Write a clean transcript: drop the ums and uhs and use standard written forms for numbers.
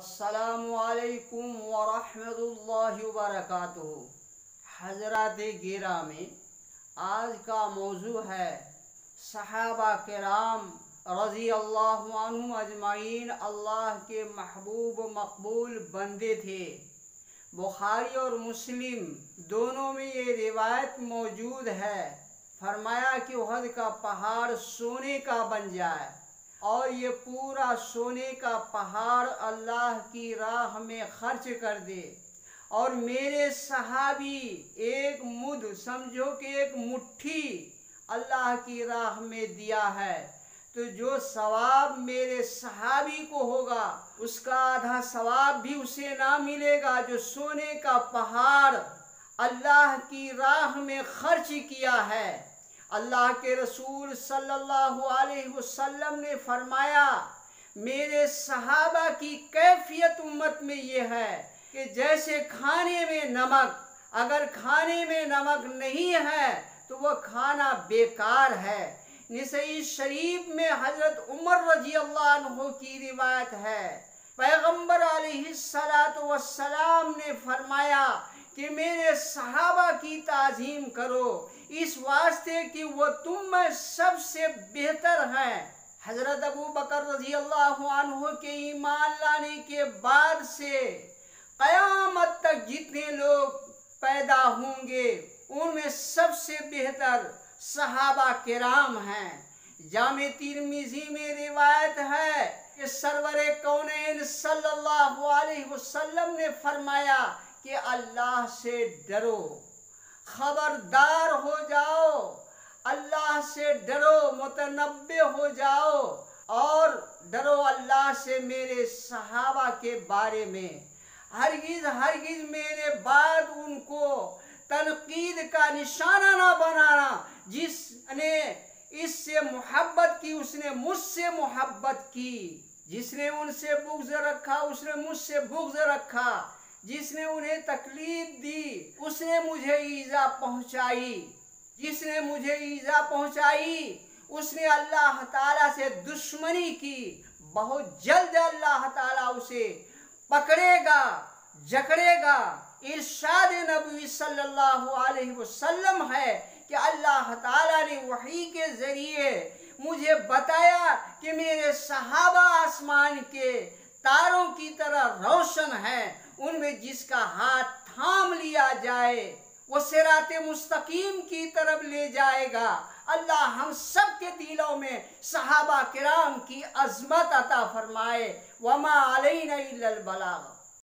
अस्सलामुअलैकुम वरहमतुल्लाहि वबरकातुहू। हज़रात गिरामी, आज का मौजू है सहाबा किराम रज़ी अल्लाहु अन्हुम अजमाइन अल्लाह के महबूब मकबूल बंदे थे। बुखारी और मुस्लिम दोनों में ये रिवायत मौजूद है। फरमाया कि उहद का पहाड़ सोने का बन जाए और ये पूरा सोने का पहाड़ अल्लाह की राह में खर्च कर दे और मेरे सहाबी एक मुद, समझो कि एक मुट्ठी अल्लाह की राह में दिया है, तो जो सवाब मेरे सहाबी को होगा उसका आधा सवाब भी उसे ना मिलेगा जो सोने का पहाड़ अल्लाह की राह में खर्च किया है। अल्लाह के रसूल सल्लल्लाहु अलैहि वसल्लम ने फरमाया, मेरे सहाबा की कैफियत उम्मत में ये है कि जैसे खाने में नमक, अगर खाने में नमक नहीं है तो वह खाना बेकार है। निसई शरीफ में हजरत उमर रजी अल्लाह अन्हु की रिवायत है, पैगंबर अलैहिस्सलातु वस्सलाम ने फरमाया कि मेरे सहाबा की ताजीम करो इस वास्ते कि वो तुम में सबसे बेहतर हैं। हजरत अबू बकर रजी अल्लाह अन्हु के ईमान लाने के बाद से क़यामत तक जितने लोग पैदा होंगे उनमें सबसे बेहतर सहाबा किराम हैं। जामे तिरमिज़ी में रिवायत है कि सरवरे कौनैन सल्लल्लाहु अलैहि वसल्लम ने फरमाया कि अल्लाह से डरो, खबरदार हो जाओ, अल्लाह से डरो, मुतनब्बे हो जाओ और डरो अल्लाह से मेरे सहाबा के बारे में। हरगिज हरगिज मेरे बाद उनको तनकीद का निशाना ना बनाना। जिसने इससे मोहब्बत की उसने मुझसे मोहब्बत की, जिसने उनसे बुग़्ज़ रखा उसने मुझसे बुग़्ज़ रखा, जिसने उन्हें तकलीफ दी उसने मुझे ईज़ा पहुंचाई, जिसने मुझे ईज़ा पहुंचाई उसने अल्लाह ताला से दुश्मनी की। बहुत जल्द अल्लाह ताला उसे पकड़ेगा, जकड़ेगा। इरशाद नबी सल्लल्लाहु अलैहि वसल्लम है कि अल्लाह ताला ने वही के ज़रिए मुझे बताया कि मेरे सहाबा आसमान के तारों की तरह रोशन है, उनमें जिसका हाथ थाम लिया जाए वो सिराते मुस्तकीम की तरफ ले जाएगा। अल्लाह हम सब के दिलों में सहाबा किराम की अजमत अता फरमाए। वमा अलैना इल्लल बलाग।